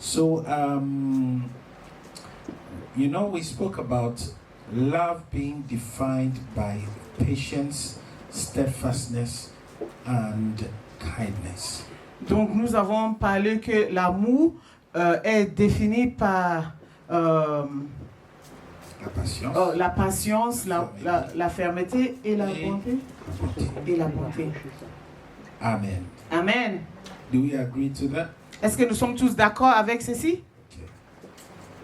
So, we spoke about love being defined by patience, steadfastness, and kindness. Donc nous avons parlé que l'amour est défini par La patience. la patience, la fermeté et la bonté. Et la bonté. Amen. Amen. Do we agree to that? Est-ce que nous sommes tous d'accord avec ceci? Okay.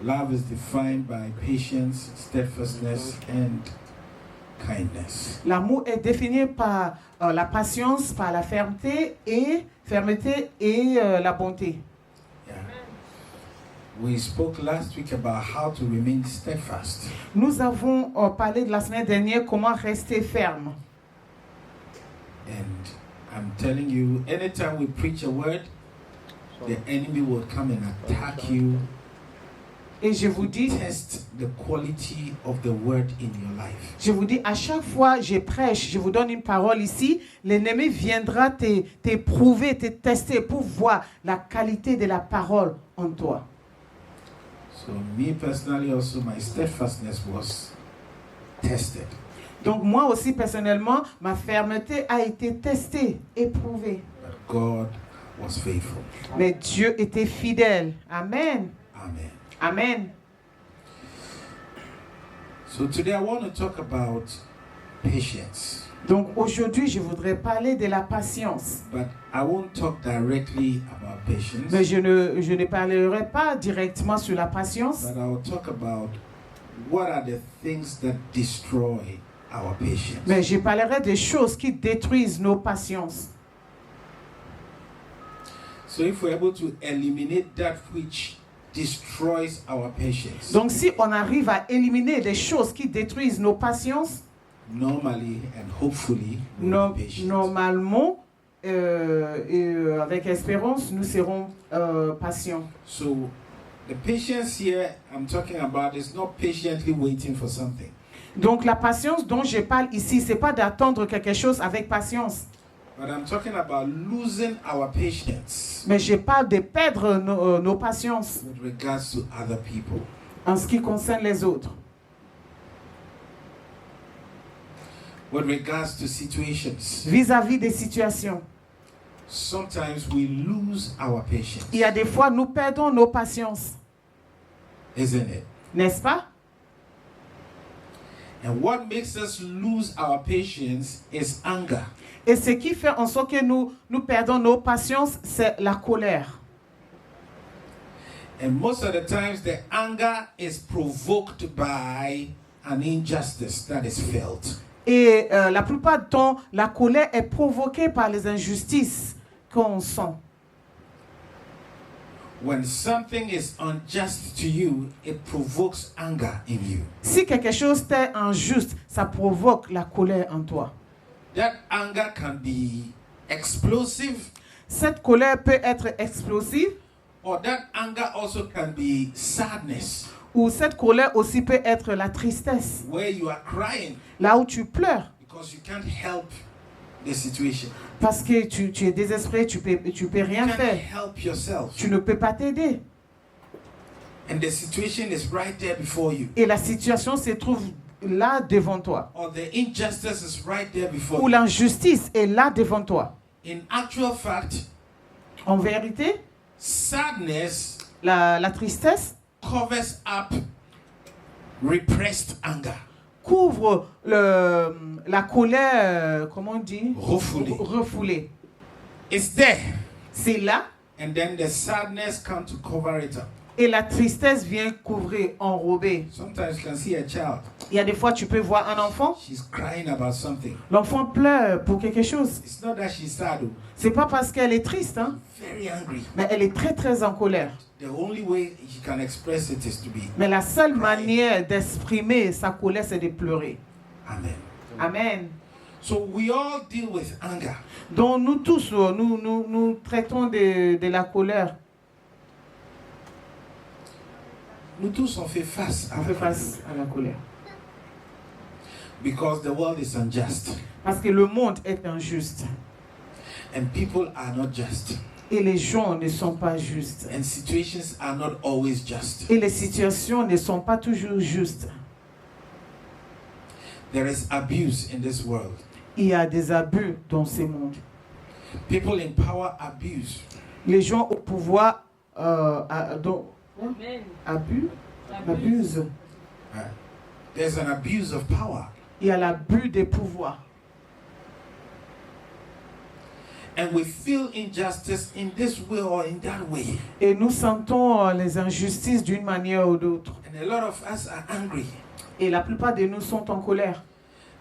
Love is defined by patience, steadfastness, and kindness. L'amour est défini par la patience, par la fermeté et la bonté. Yeah. We spoke last week about how to remain steadfast. Nous avons parlé de la semaine dernière comment rester ferme. And I'm telling you, anytime we preach a word, the enemy will come and attack you. Et je vous dis, Test the quality of the word in your life. à chaque fois je prêche, je vous donne une parole ici, l'ennemi viendra t'éprouver, te tester pour voir la qualité de la parole en toi. So me personally also, my steadfastness was tested. Donc moi aussi personnellement, ma fermeté a été testée, éprouvée. But God was faithful. Mais Dieu était fidèle. Amen. Amen. Amen. So today I want to talk about patience. Donc aujourd'hui, je voudrais parler de la patience. But I won't talk directly about patience. Mais je ne parlerai pas directement sur la patience. But I will talk about what are the things that destroy our patience. Mais je parlerai des choses qui détruisent nos patiences. So if we're able to eliminate that which destroys our patience, Donc si on arrive à éliminer les choses qui détruisent nos patiences, normally and hopefully we'll be patient. normalement, avec espérance, nous serons patients. So the patience here I'm talking about is not patiently waiting for something. Donc la patience dont je parle ici, c'est pas d'attendre quelque chose avec patience. But I'm talking about losing our patience Mais je parle de perdre nos patiences with regards to other people. en ce qui concerne les autres. With regards to situations, Vis-à-vis des situations. sometimes we lose our patience, Il y a des fois, nous perdons nos patiences. isn't it? N'est-ce pas? And what makes us lose our patience is anger. Et ce qui fait en sorte que nous perdons nos patiences, c'est la colère. And most of the times the anger is provoked by an injustice that is felt. Et la plupart du temps, la colère est provoquée par les injustices qu'on sent. When something is unjust to you, it provokes anger in you. Si quelque chose t'est injuste, ça provoque la colère en toi. That anger can be explosive, Cette colère peut être explosive or that anger also can be sadness, ou cette colère aussi peut être la tristesse. where you are crying Là où tu pleures because you can't help the situation. parce que tu es désespéré, tu peux rien You can't faire. help yourself. Tu ne peux pas t'aider. And the situation is right there before you. Et la situation se trouve là devant toi. Or the injustice is right there before Ou you. l'injustice est là devant toi. In actual fact, En vérité, sadness la tristesse covers up repressed anger. couvre la colère, comment on dit? Refoulée. Refoulée. It's there. C'est là And then the sadness comes to cover it up. et la tristesse vient couvrir, enrober. Sometimes you can see a child. Il y a des fois, tu peux voir un enfant, She's crying about something. l'enfant pleure pour quelque chose. It's not that she's sad, oh, C'est pas parce qu'elle est triste, hein, very angry. mais elle est très très en colère. The only way she can express it is to be. Mais la seule manière d'exprimer sa colère, c'est de pleurer. Amen. Amen. So we all deal with anger. Donc nous tous, nous traitons de la colère. Nous tous on fait face à On la fait colère. face à la colère. Because the world is unjust Parce que le monde est injuste. and people are not just. Et les gens ne sont pas justes. And situations are not always just. Et les situations ne sont pas toujours justes. There is abuse in this world. Il y a des abus dans ce monde. People in power abuse. Les gens au pouvoir abusent. There's an abuse of power. Il y a l'abus des pouvoirs. And we feel injustice in this way or in that way. Et nous sentons les injustices d'une manière ou d'autre. And a lot of us are angry. Et la plupart de nous sont en colère.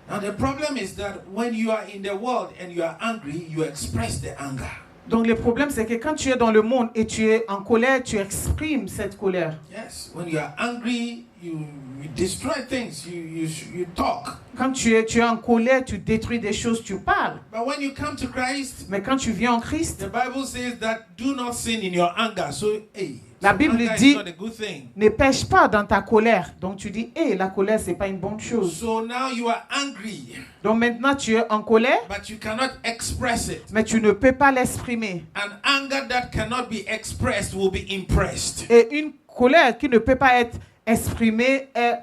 Now the problem is that when you are in the world and you are angry, you express the anger. Donc le problème c'est que quand tu es dans le monde et tu es en colère, tu exprimes cette colère. Yes, when you are angry, you destroy things, you talk. Quand tu es en colère, tu détruis des choses, tu parles. But when you come to Christ, Mais quand tu viens en Christ, the Bible says that do not sin in your anger. So, hey, la so Bible anger dit, is not a good thing. ne pêche pas dans ta colère. Donc tu dis, la colère c'est pas une bonne chose. So now you are angry, Donc maintenant tu es en colère, but you cannot express it. mais tu ne peux pas l'exprimer. An anger that cannot be expressed will be impressed. Et une colère qui ne peut pas être exprimée est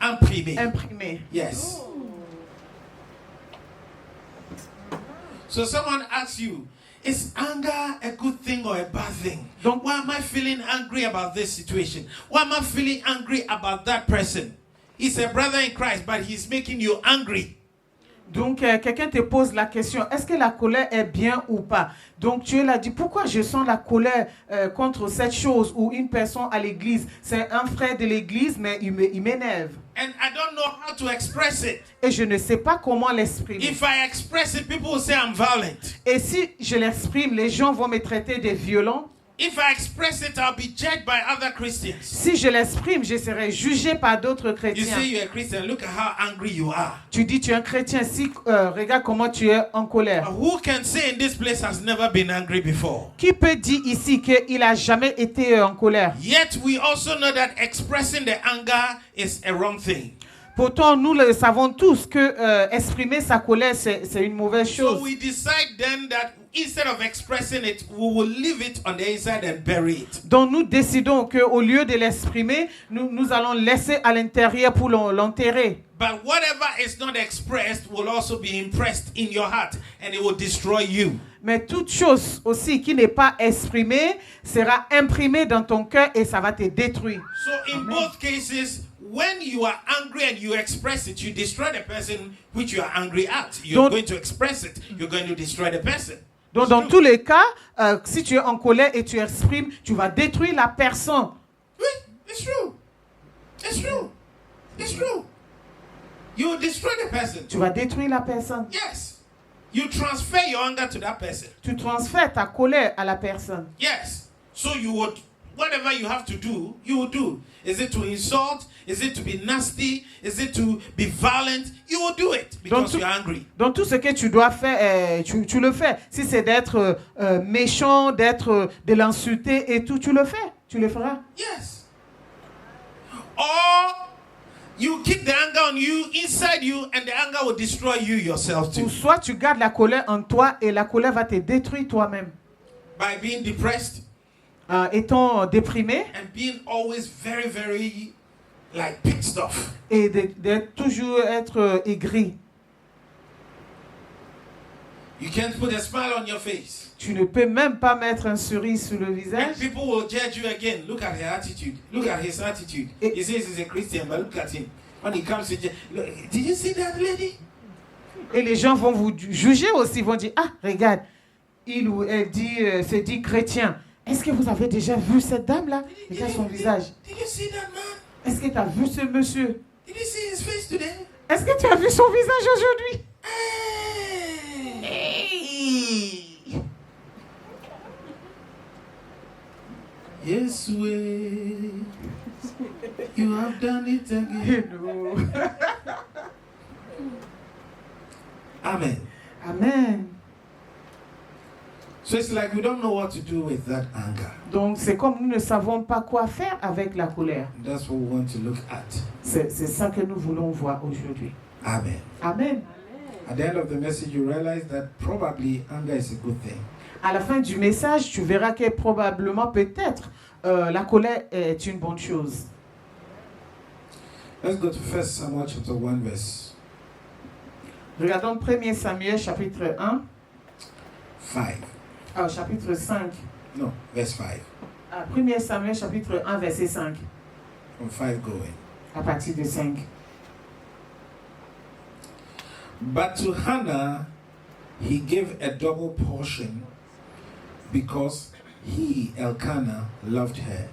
imprimée. Yes. So someone asks you, is anger a good thing or a bad thing? Donc, why am I feeling angry about this situation? Why am I feeling angry about that person? He's a brother in Christ, but he's making you angry. Donc, quelqu'un te pose la question, est-ce que la colère est bien ou pas? Donc, tu es là, dis, pourquoi je sens la colère contre cette chose ou une personne à l'église? C'est un frère de l'église, mais il m'énerve. And I don't know how to express it. Et je ne sais pas comment l'exprimer. If I express it, people will say I'm violent. Et si je l'exprime, les gens vont me traiter de violent. If I express it, I'll be judged by other Christians. Si je l'exprime, je serai jugé par d'autres You chrétiens. say you're a Christian, look at how angry you are. Tu dis, tu es un chrétien, si, regarde comment tu es en colère. Who can say in this place has never been angry before? Qui peut dire ici qu'il n'a jamais été en colère? Yet we also know that expressing the anger is a wrong thing. Pourtant, nous le savons tous que exprimer sa colère, c'est une mauvaise chose. So we decide then that instead of expressing it, we will leave it on the inside and bury it. Donc nous décidons qu'au lieu de l'exprimer, nous allons laisser à l'intérieur pour l'enterrer. But whatever is not expressed will also be impressed in your heart and it will destroy you. Mais toute chose aussi qui n'est pas exprimée sera imprimée dans ton cœur et ça va te détruire. So in both cases, when you are angry and you express it, you destroy the person which you are angry at. You're going to express it. You're going to destroy the person. Donc dans tous les cas, si tu es en colère et tu exprimes, tu vas détruire la personne. Oui, it's true. It's true. It's true. You will destroy the person. Tu vas détruire la personne. Yes. You transfer your anger to that person. Tu transfères ta colère à la personne. Yes. So you would, whatever you have to do, you will do. Is it to insult? Is it to be nasty? Is it to be violent? You will do it because you're angry. Donc tout ce que tu dois faire, tu le fais. Si c'est d'être méchant, de l'insulter et tout, tu le fais. Tu le feras. Yes. Or you keep the anger on you, inside you, and the anger will destroy you yourself too. Ou soit tu gardes la colère en toi et la colère va te détruire toi-même. By being depressed. Étant déprimé. And being always very, very like pissed off. Et de toujours être aigri. You can't put a smile on your face. Tu ne peux même pas mettre un sourire sur le visage. And people will judge you again. Look at her attitude. Look at his attitude. He says he's a Christian, but look at him. When he comes to judge, did you see that lady? Et les gens vont vous juger aussi, vont dire, ah, regarde, il ou elle se dit chrétien. Est-ce que vous avez déjà vu cette dame-là? Regarde son visage. Did you see that man? Est-ce que tu as vu ce monsieur? Did you see his face today? Est-ce que tu as vu son visage aujourd'hui? Hey. Yes, way. You have done it again. Amen. Amen. So it's like we don't know what to do with that anger. Donc c'est comme nous ne savons pas quoi faire avec la colère. That's what we want to look at. C'est ça que nous voulons voir aujourd'hui. Amen. Amen. At the end of the message, you realize that probably anger is a good thing. À la fin du message, tu verras que probablement, peut-être, la colère est une bonne chose. Let's go to 1 Samuel chapter 1 verse Regardons 1 Samuel chapitre 1, 5. chapitre 5. No, verse 5. 1 Samuel chapitre 1, verset 5. From 5 going. À partir de 5. But to Hannah he gave a double portion because he, Elkanah, loved her,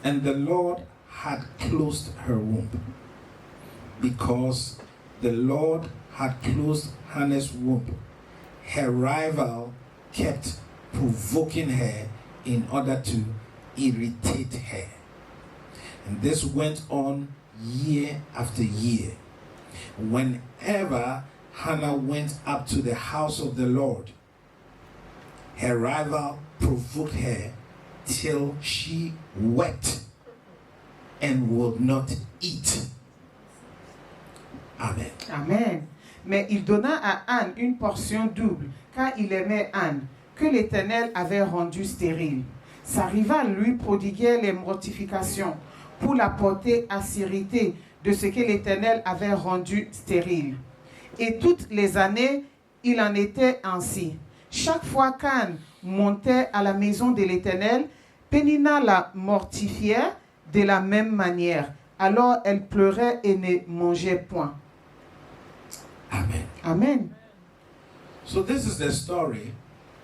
and the Lord had closed her womb. Because the Lord had closed Hannah's womb, her rival kept provoking her in order to irritate her. And this went on year after year. Whenever Hannah went up to the house of the Lord, her rival provoked her till she wept and would not eat. Amen. Amen. Mais il donna à Anne une portion double, car il aimait Anne, que l'Éternel avait rendue stérile. Sa rivale lui prodiguait les mortifications pour la porter à s'irriter de ce que l'Éternel avait rendu stérile. Et toutes les années, il en était ainsi. Chaque fois qu'Anne montait à la maison de l'Éternel, Pénina la mortifiait de la même manière. Alors elle pleurait et ne mangeait point. Amen. Amen. So this is the story.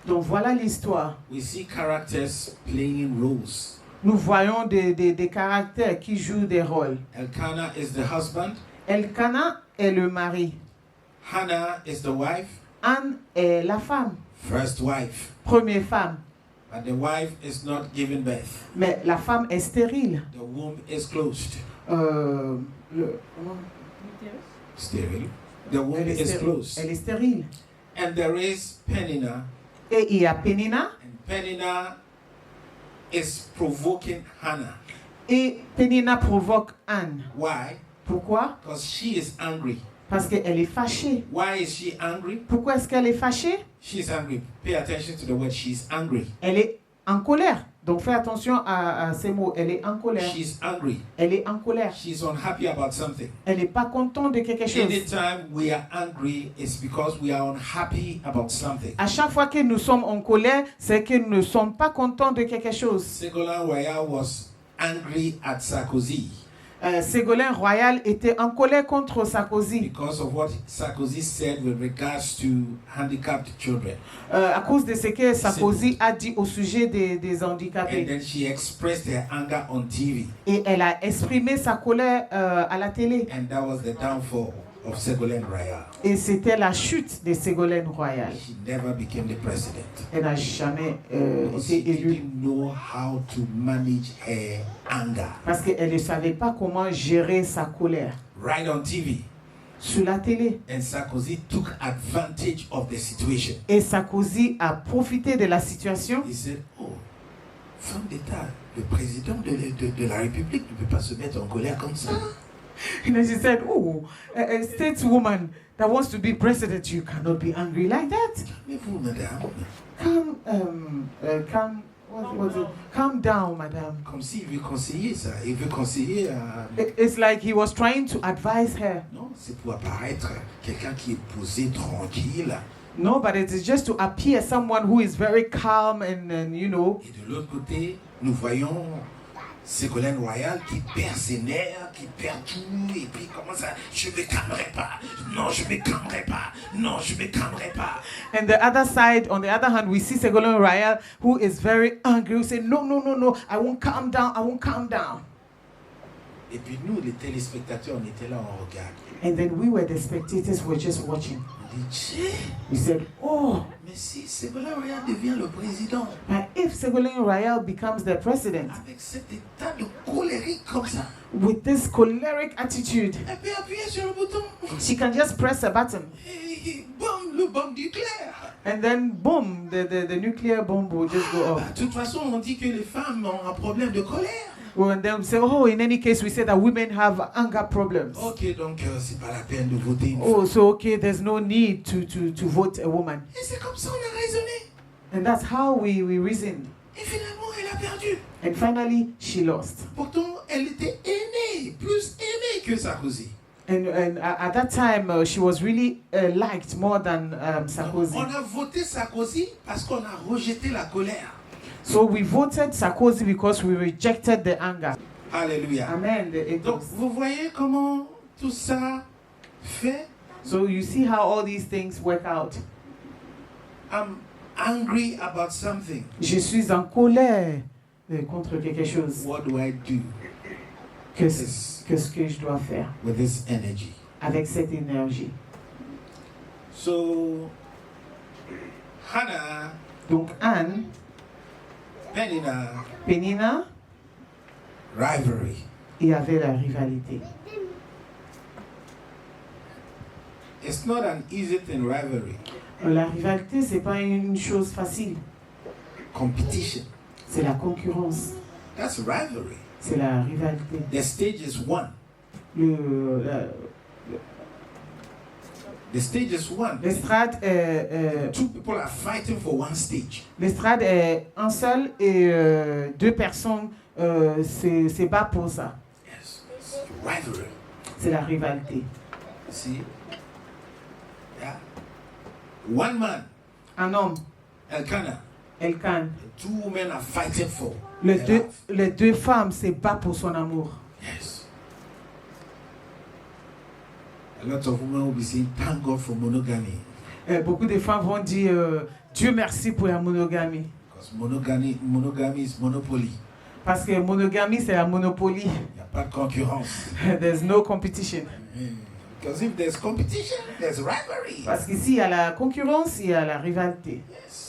Donc voilà l'histoire. We see characters playing roles. Nous voyons des caractères qui jouent des rôles. Elkanah is the husband. Elkanah est le mari. Hannah is the wife. Anne est la femme. First wife. Première femme. But the wife is not giving birth. Mais la femme est stérile. The womb is closed. Sterile. The womb Elle est is stérile. closed. Elle est stérile. And there is Peninnah. Et il y a Pénina. And Peninnah is provoking Hannah. Et Pénina provoque Anne. Why? Pourquoi? Because she is angry. Parce qu'elle est fâchée. Why is she angry? Pourquoi est-ce qu'elle est fâchée? She's angry. Pay attention to the word. She's angry. Elle est en colère. Donc fais attention à ces mots. Elle est en colère. She's angry. Elle est en colère. She's unhappy about something. Elle n'est pas contente de quelque chose. Anytime we are angry, it's because we are unhappy about something. À chaque fois que nous sommes en colère, c'est que nous ne sommes pas contents de quelque chose. Ségolène Royal was angry at Sarkozy Ségolène Royal était en colère contre Sarkozy because of what Sarkozy said with regards to handicapped children. à cause de ce que Sarkozy a dit au sujet des And handicapés. then she expressed her anger on TV. Et elle a exprimé sa colère à la télé. And that was the downfall of Ségolène Royal. Et c'était la chute de Ségolène Royal. She never became the president. Elle n'a jamais Because she été élue didn't know how to manage her anger. parce qu'elle ne savait pas comment gérer sa colère. Right on TV. Sur la télé. And Sarkozy took advantage of the situation. Et Sarkozy a profité de la situation. He said, oh, femme d'État, le président de la République ne peut pas se mettre en colère comme ça. And then she said, oh, a stateswoman that wants to be president, you cannot be angry like that. Calmez-vous, madame. Calm down, madame. Comme s'il veut conseiller ça. Il veut conseiller à... It's like he was trying to advise her. Non, c'est pour apparaître quelqu'un qui est posé, tranquille. No, but it is just to appear someone who is very calm and you know. Et de l'autre côté, nous voyons Ségolène Royal qui perd ses nerfs, qui perd tout, et puis comment ça, je me calmerai pas, non, je me calmerai pas, non, je me calmerai pas. And the other side, on the other hand, we see Ségolène Royal who is very angry, who say, no, I won't calm down. Et puis nous, les téléspectateurs, on était là, on regarde. And then we were the spectators who were just watching. On dit, We said, oh, mais si Ségolène Royal devient le président, but if Ségolène Royal becomes the president, avec cet état de colérique comme ça, with this choleric attitude, elle peut appuyer sur le bouton, she can just press a button. et boum, le bombe nucléaire. And then boom, the nuclear bomb will just go Bah, off. de toute façon, on dit que les femmes ont un problème de colère. And then we say, oh, in any case, we say that women have anger problems. Ok, donc c'est pas la peine de voter une Oh, femme. so okay, there's no need to vote a woman. Et c'est comme ça on a raisonné. And that's how we reasoned. Et finalement, elle a perdu. And finally, she lost. Pourtant, elle était aimée, plus aimée que Sarkozy. And at that time, she was really liked more than Sarkozy. On a voté Sarkozy parce qu'on a rejeté la colère. So we voted Sarkozy because we rejected the anger. Alléluia. Amen. Donc, vous voyez comment tout ça fait? So you see how all these things work out. I'm angry about something. Je suis en colère contre quelque chose. What do I do Qu'est-ce que je dois faire with this energy? avec cette énergie? So, Hannah, Donc Anne, Penina, Penina, rivalry. il y avait la rivalité. It's not an easy thing, rivalry. La rivalité, c'est pas une chose facile. Competition. C'est la concurrence. That's rivalry. C'est la rivalité. The stage is one. The stage is one. L'estrade Two people are fighting for one stage. l'estrade est un seul et deux personnes se battent pour ça. Yes. It's rivalry. C'est la rivalité. See? Yeah. One man, Un homme, Elkanah. Elkan. Two women are fighting for Les deux femmes se battent pour son amour. Yes. A lot of women will be saying, thank God for monogamy. Beaucoup de femmes vont dire Dieu merci pour la monogamie. Because monogamy is monopoly. Parce que monogamie, c'est la monopolie. Il n'y a pas de concurrence. There's no competition. Because if there's competition, there's rivalry. Parce qu'ici, il y a la concurrence, il y a la rivalité. Yes.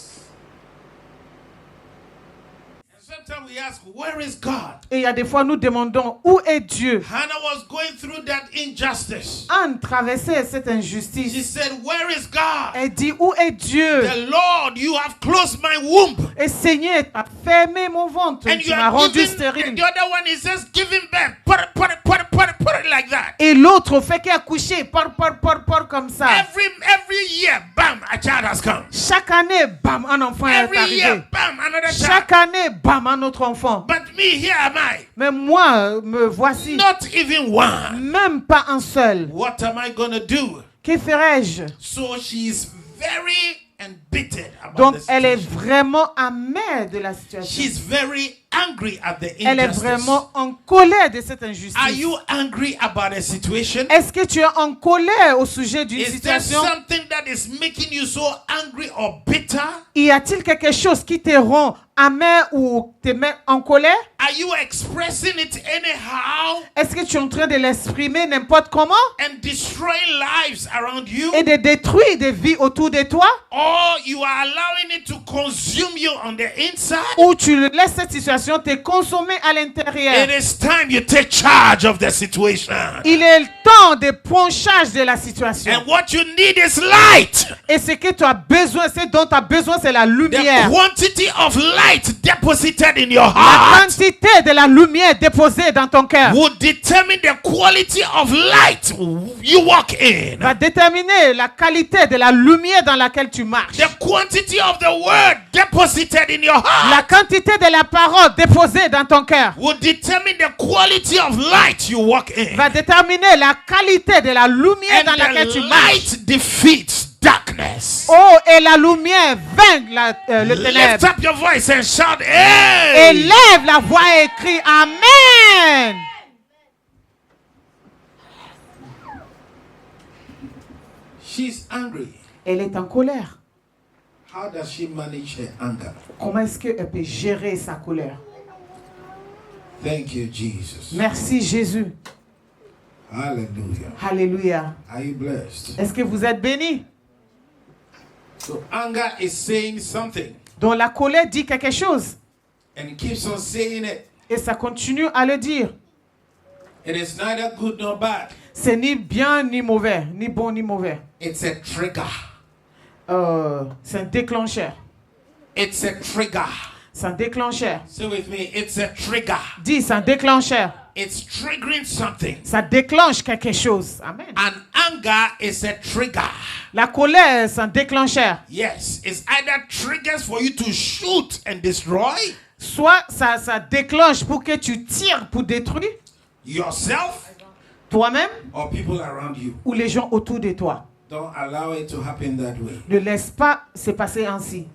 And sometimes we ask, where is God? Et il y a des fois, nous demandons, où est Dieu? Hannah was going through that injustice. Anne traversait cette She injustice. said, where is God? Elle dit, où est Dieu? The Lord, you have closed my womb. Et Seigneur, tu as fermé mon ventre. And Tu you m'as are rendu giving, stérile. the other one is just giving birth. Put it like that. Et l'autre fait qu'accoucher, par comme ça. Every year, bam, a child has come. Chaque année, bam, un enfant est Every year, arrivé. bam, another child. Chaque année, bam, un autre enfant. But me, here am I. Mais moi, me voici. Not even one. Même pas un seul. What am I going to do? Que ferais-je? So she's very embittered about Donc, the elle est situation. vraiment amère de la situation. She's very angry at the Elle est injustice. vraiment en colère de cette Are injustice. you angry about a situation? Est-ce que tu es en colère au sujet d'une Is there situation? something that is making you so angry or bitter? Y a-t-il quelque chose qui te rend amer ou te met en colère? Are you expressing it anyhow Est-ce que tu es en train de l'exprimer n'importe comment and destroying lives around you? et de détruire des vies autour de toi? Or you are allowing it to consume you on the inside? Ou tu laisses cette situation te consommer à l'intérieur? It is time you take charge of the situation. Il est le temps de prendre charge de la situation. And what you need is light. Et ce que tu as besoin, ce dont tu as besoin, c'est la The lumière. quantity of light deposited in your La heart quantité de la lumière déposée dans ton cœur will determine the quality of light you walk in. va déterminer la qualité de la lumière dans laquelle tu marches. The quantity of the word deposited in your La heart quantité de la parole déposée dans ton cœur will determine the quality of light you walk in. va déterminer la qualité de la lumière dans And laquelle the tu marches. light defeats darkness. Oh, et la lumière vainc le Lift ténèbre. up your voice and shout, Et hey! lève la voix et crie Amen. She's angry. Elle est en colère. How does she manage her anger? Comment est-ce qu'elle peut gérer sa colère? Thank you, Jesus. Merci Jésus. Hallelujah. Alléluia. Are you blessed? Est-ce que vous êtes bénis? So anger is saying something Donc la colère dit quelque chose. and it keeps on saying it. Et ça continue à le dire. It is neither good nor bad. C'est ni bien ni mauvais, ni bon ni mauvais. It's a trigger. C'est un déclencheur. It's a trigger. C'est un déclencheur. Say with me, it's a trigger. Dis, c'est un déclencheur. it's triggering something. Ça déclenche quelque chose. Amen. And anger is a trigger. La colère, c'est un déclencheur. Yes, it's either triggers for you to shoot and destroy Soit ça déclenche pour que tu tires pour détruire yourself toi-même or people around you. ou les gens autour de toi. Don't allow it to happen that way. Ne laisse pas se passer ainsi.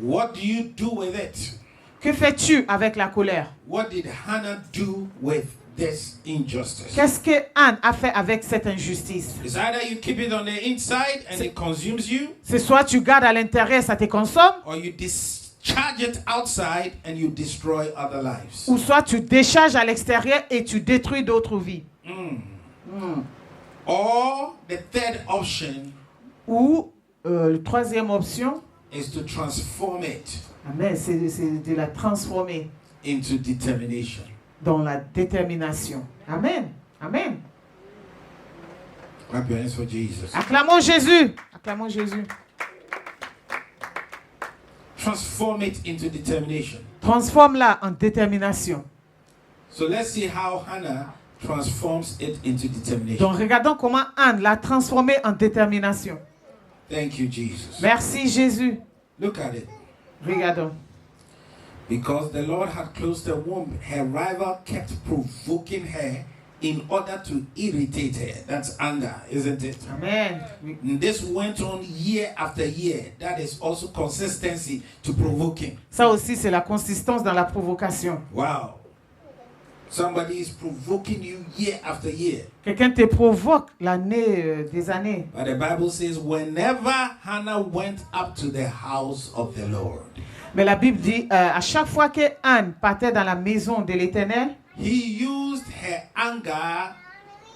What do you do with it? Que fais-tu avec la colère? What did Hannah do with this injustice? Qu'est-ce que Anne a fait avec cette injustice? It's either you keep it on the inside and it consumes you, C'est soit tu gardes à l'intérieur, ça te consomme, or you discharge it outside and you destroy other lives. ou soit tu décharges à l'extérieur et tu détruis d'autres vies. Or the third option Ou la troisième option, is to transform it amen, c'est de la transformer into determination. dans la détermination. Amen. Amen. Clap your hands for Jesus. Acclamons Jésus. Acclamons Jésus. Transform it into determination. Transforme-la en détermination. So let's see how Hannah transforms it into determination. Donc regardons comment Anne l'a transformée en détermination. Thank you, Jesus. Merci Jésus. Look at it. Regardons. Because the Lord had closed the womb, her rival kept provoking her in order to irritate her. That's anger, isn't it? Amen. And this went on year after year. That is also consistency to provoking. Ça aussi, c'est la consistance dans la provocation. Wow. Somebody is provoking you year after year. Quelqu'un te provoque l'année des années. But the Bible says, whenever Hannah went up to the house of the Lord, Mais la Bible dit, à chaque fois que Anne partait dans la maison de l'Éternel, he used her anger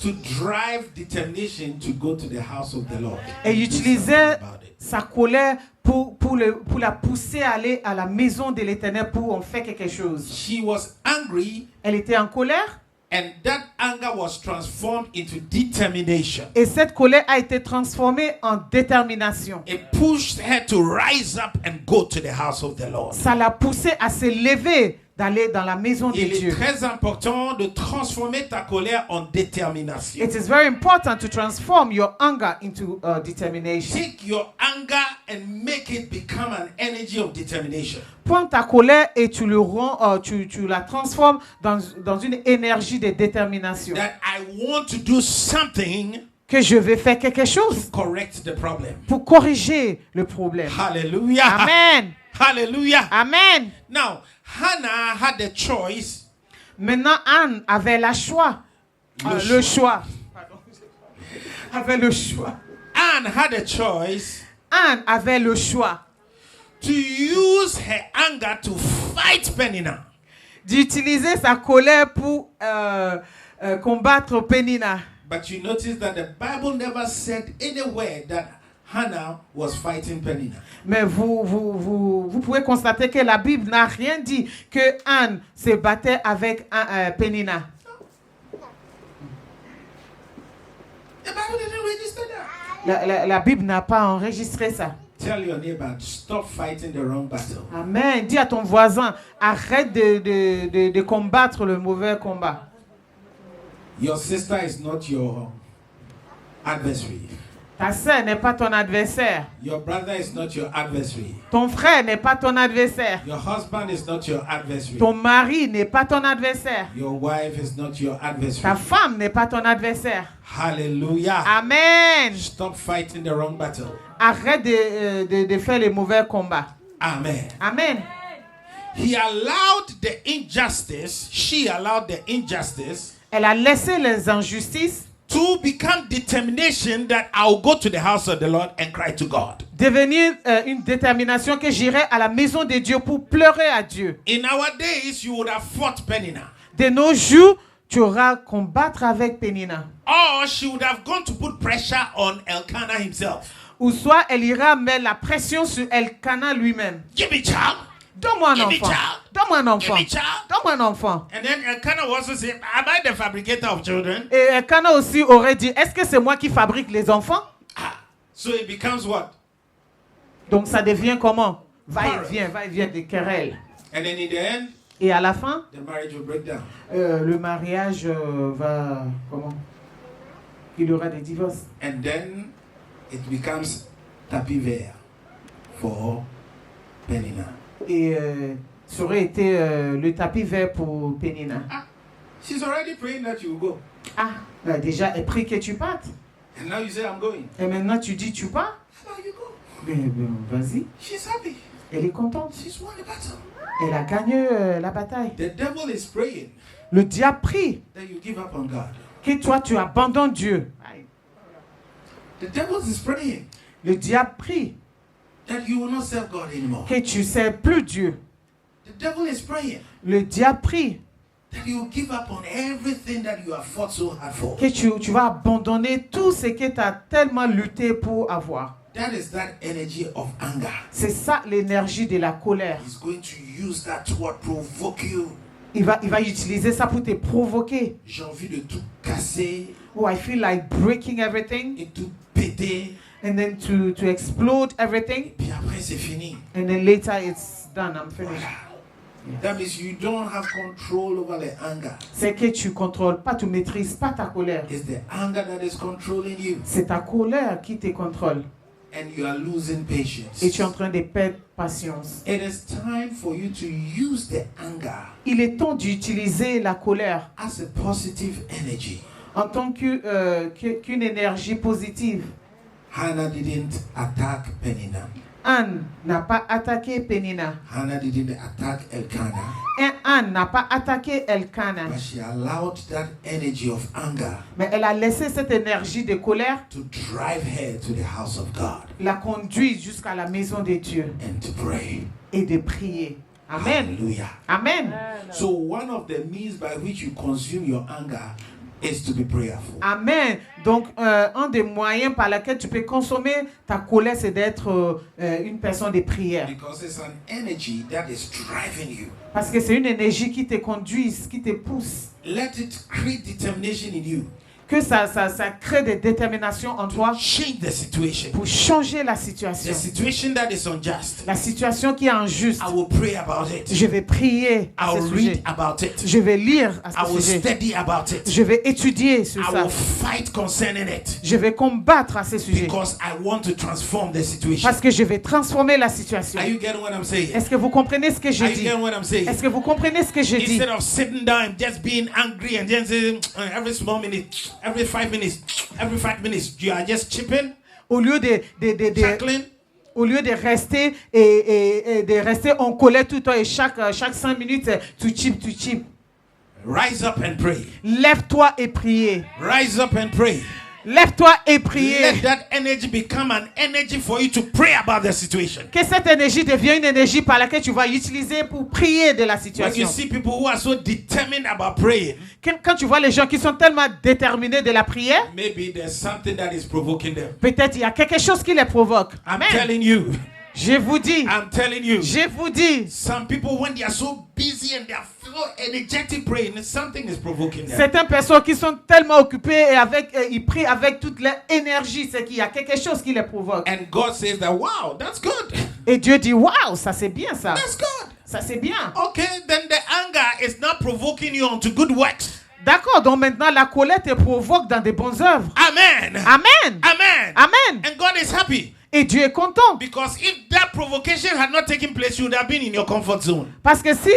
to drive determination to go to the house of the Lord. et il And do utilisait something about it. sa colère pour la pousser à aller à la maison de l'Éternel pour en faire quelque chose. She was angry, Elle était en colère and that anger was transformed into determination. et cette colère a été transformée en détermination. It pushed her to rise up and go to the house of the Lord. Ça l'a poussée à se lever, d'aller dans la maison de Il est Dieu. très important de transformer ta colère en détermination. It is very important to transform your anger into determination. Take your anger and make it become an energy of determination. Prends ta colère et tu le rends, tu la transformes dans une énergie de détermination. That I want to do something Que je vais faire quelque chose to correct the problem. pour corriger le problème. Hallelujah. Amen. Hallelujah. Amen. Now, Hannah had the choice. Maintenant, Anne avait le choix. Le choix. Pardon. Avait le choix. Anne had a choice Anne avait le choix to use her anger to fight Peninnah. d'utiliser sa colère pour combattre Pénina. But you notice that the Bible never said anywhere that Hannah was fighting Peninnah. Mais vous pouvez constater que la Bible n'a rien dit que Anne se battait avec Pénina. The Bible didn't register that. La Bible n'a pas enregistré ça. Tell your neighbor, stop fighting the wrong battle. Amen. Dis à ton voisin, arrête de combattre le mauvais combat. Your sister is not your adversary. Ta sœur n'est pas ton adversaire. Your brother is not your adversary. Ton frère n'est pas ton adversaire. Your husband is not your adversary. Ton mari n'est pas ton adversaire. Your wife is not your Ta adversary. femme n'est pas ton adversaire. Hallelujah. Amen. Stop fighting the wrong battle. Arrête de faire les mauvais combats. Amen. Amen. He allowed the injustice, she allowed the injustice Elle a laissé les injustices to become determination that I'll go to the house of the Lord and cry to God. devenir une détermination que j'irai à la maison de Dieu pour pleurer à Dieu. In our days, you would have fought Peninnah. De nos jours, tu auras combattre avec Pénina. Or she would have gone to put pressure on Elkanah himself. Ou soit elle ira mettre la pression sur Elkanah lui-même. Give me child. Donne-moi un Give me enfant. child. Donne-moi un enfant. Give me child. Donne-moi un enfant. And then Elkanah will also say, am I the fabricator of children? Et Elkanah aussi aurait dit, est-ce que c'est moi qui fabrique les enfants? So it becomes what? Donc ça devient comment? Va-et-vient de querelle. And then in the end, Et à la fin, the marriage will break down. le mariage va... Comment? Il y aura des divorces. And then it becomes tapis vert for Penina. Et ça aurait été le tapis vert pour Penina. She's already praying that you will go. Ah, bah déjà, elle prie que tu partes. And now you say, I'm going. Et maintenant, tu dis, tu pars? How about you go? Mais vas-y. She's happy. Elle est contente. She's won the battle. Elle a gagné la bataille. The devil is praying Le diable prie that you give up on God. que toi, tu abandonnes Dieu. The devil is praying Le diable prie that you will not serve God anymore. que tu ne sers plus Dieu. The devil is praying Le diable prie that you will give up on everything that you have fought so hard for. que tu vas abandonner tout ce que tu as tellement lutté pour avoir. That is that energy of anger. C'est ça l'énergie de la colère. He's going to use that to what provoke you. Il va utiliser ça pour te provoquer. J'ai envie de tout casser Oh, I feel like breaking everything et tout péter. and then to explode everything. Puis après c'est fini. And then later it's done, I'm finished. Voilà. That means you don't have control over the anger. C'est que tu contrôles pas, tu maîtrises pas ta colère. It's the anger that is controlling you. C'est ta colère qui te contrôle. And you are losing patience. Et tu es en train de perdre patience. It is time for you to use the anger Il est temps d'utiliser la colère as a positive energy. en tant qu'une énergie positive. Hannah didn't attack Penina. Anne n'a pas attaqué Penina. Hannah didn't attack Elkanah. Et Anne n'a pas attaqué Elkanah. But she allowed that energy of anger Mais elle a laissé cette énergie de colère to drive her to the house of God la conduire jusqu'à la maison de Dieu and to pray. et de prier. Amen. Hallelujah. Amen. So one of the means by which you consume your anger is to be prayerful. Amen. Donc, un des moyens par lesquels tu peux consommer ta colère, c'est d'être une personne de prière. Because it's an energy that is driving you. Parce que c'est une énergie qui te conduit, qui te pousse. Let it create determination in you. Que ça crée des déterminations en toi Change the situation. pour changer la The situation. situation that is unjust. La situation qui est injuste, I will pray about it. je vais prier à I ce will sujet. read about it. Je vais lire à I ce will sujet. study about it. Je vais étudier sur I ça. will fight concerning it. Je vais combattre à ce sujet. Because I want to transform the situation. Parce que je vais transformer la situation. Are you getting what I'm saying? Est-ce que vous comprenez ce que je Are you dis? getting what I'm saying? Est-ce que vous comprenez ce que je dis? Instead of sitting down and just being angry and then saying every small minute, every 5 minutes, every 5 minutes, you are just chipping, Au lieu de tackling. au lieu de rester et de rester en colère tout le temps et chaque 5 minutes tu chip. Rise up and pray. Lève-toi et priez. Rise up and pray. Lève-toi et priez. Let that energy become an energy for you to pray about the situation. Que cette énergie devienne une énergie par laquelle tu vas utiliser pour prier de la When you situation. see people who are so determined about praying, Quand tu vois les gens qui sont tellement déterminés de la prière, maybe there's something that is provoking them. peut-être il y a quelque chose qui les provoque. I'm Amen. telling you. Je vous dis. I'm telling you. Je vous dis. Some people, when they are so busy and they are so energetic praying, something is provoking them. Certaines personnes qui sont tellement occupées et ils prient avec toute leur énergie, c'est qu'il y a quelque chose qui les provoque. And God says that, wow, that's good. Et Dieu dit, waouh, ça c'est bien ça. That's good. Ça c'est bien. Okay, then the anger is not provoking you onto good works. D'accord, donc maintenant la colère te provoque dans des bonnes œuvres. Amen. Amen. Amen. Amen. And God is happy. Et Dieu est content. Because if that provocation had not taken place, you would have been in your comfort zone. Parce que si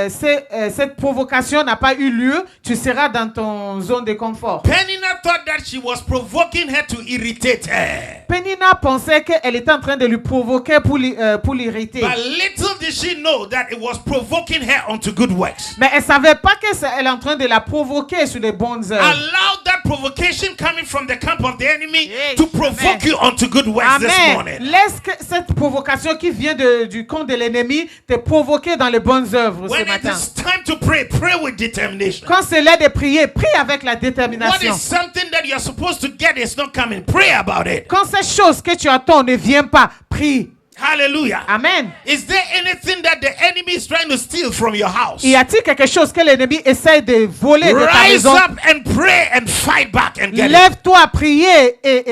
cette provocation n'a pas eu lieu, tu seras dans ton zone de confort. Penina thought that she was provoking her to irritate her. Penina pensait qu'elle était en train de lui provoquer pour l'irriter. But little did she know that it was provoking her onto good works. Mais elle ne savait pas qu'elle est en train de la provoquer sur les bonnes œuvres. Allow that provocation coming from the camp of the enemy Yes, to provoke you onto good works this Amen. morning. Laisse que cette provocation qui vient du camp de l'ennemi te provoquer dans les bonnes œuvres ce When it matin. is time to pray, pray with determination. Quand c'est l'heure de prier, prie avec la What détermination. is something that you're supposed to get is not coming, pray about it. Quand cette chose que tu attends ne vient pas, prie Hallelujah. Amen. Is there anything that the enemy is trying to steal from your house? Y a-t-il quelque chose que l'ennemi essaie de voler de ta Rise maison? up and pray and fight back and get it. Lève-toi, prier et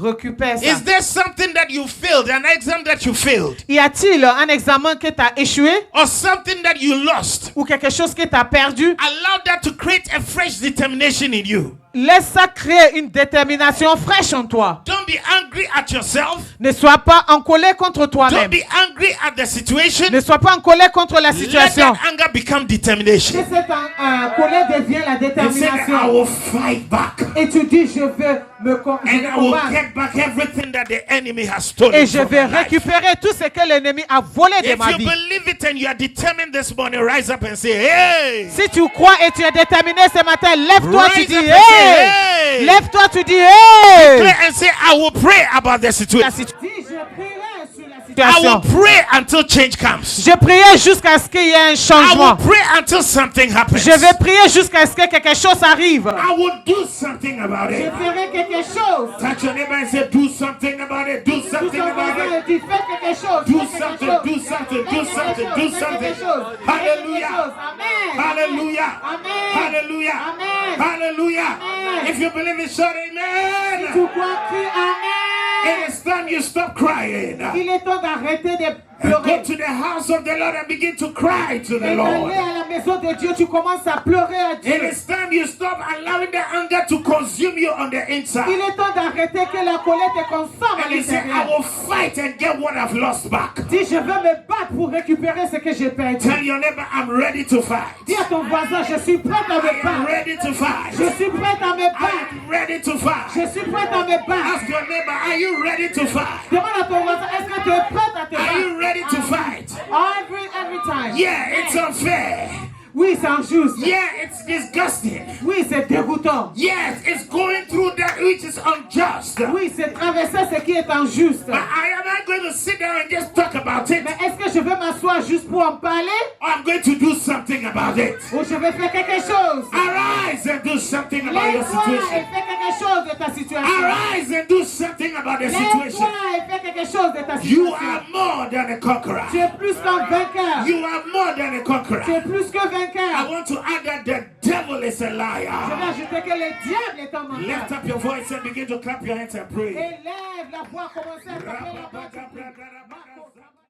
récupère ça. Is there something that you failed, an exam that you failed, Y a-t-il un examen que tu as échoué or something that you lost? ou quelque chose que tu as perdu? Allow that to create a fresh determination in you. Laisse ça créer une détermination fraîche en toi. Don't be angry at yourself. Ne sois pas en colère contre Don't toi-même. be angry at the situation. Ne sois pas en colère contre la Let situation. that anger become determination. Que cette colère devient la And say, I détermination. will fight back. Et tu dis, je vais me And I will combattre. get back everything that the enemy has stolen Et je from vais my life. récupérer tout ce que l'ennemi a volé de If ma you vie. believe it and you are determined this morning, rise up and say, hey. Si tu crois et tu es déterminé ce matin, lève-toi, tu Rise dis, up and say, hey! hey. Lève-toi, tu dis, hey! Pray and say, I will pray about the La situation. situation. Dis, je prierai sur la I situation. will pray until change comes. Je prierai jusqu'à ce qu'il y ait un I will changement. pray until something happens. Je vais prier jusqu'à ce que quelque chose arrive. I will do something about Je it. ferai quelque chose. Touch your neighbor and say, do something about it. Do Tout something ton about voisin it. dit, fais quelque chose. Do fais quelque something, chose, do something, fais do quelque something, chose, do fais something. quelque chose, fais quelque Hallelujah. chose. Amen. Hallelujah. Amen. Hallelujah. Amen. Hallelujah. Amen. If you believe it, shout amen. Tu crois, crie Amen. It is time you stop crying. Il est temps d'arrêter de And go pleurer. to the house of the Lord and begin to cry to the Et Lord. d'aller à la maison de Dieu, tu commences à pleurer à It Dieu. is time you stop allowing the anger to consume you on the Il inside. est temps d'arrêter que la colère te consomme à And you say, I l'intérieur. will fight and get what I've lost back. Dis, je veux me battre pour récupérer ce que j'ai perdu. Tell your neighbor, I'm ready to fight. Dis à ton voisin, je suis prête à I me am battre. ready to fight. Je suis prête à me I battre. am ready to fight. Je suis prête à me battre. Ask your neighbor, are you ready to fight? Demande à ton voisin, est-ce que tu es prête à te Are you battre? ready to fight? Every time. Yeah, it's unfair. Oui, c'est injuste. Yeah, it's disgusting. Oui, c'est dégoûtant. Yes, it's going through that which is unjust. Oui, c'est traverser ce qui est injuste. But I am not going to sit down and just talk about it. Mais est-ce que je vais m'asseoir juste pour en parler? I'm going to do something about it. Ou je vais faire quelque chose? Arise and do something about your Lève-toi et situation. fais quelque chose de ta situation. Arise and do something about the Lève-toi situation. et fais quelque chose de ta You situation. are more than a conqueror. Tu es plus qu'un vainqueur. You are more than a Tu conqueror. es plus que I vainqueur. want to add that the devil is a Je vais liar. ajouter que le diable est un Lift menteur. up your voice and begin to clap your hands and pray. Élève la voix, commencez à taper la voix.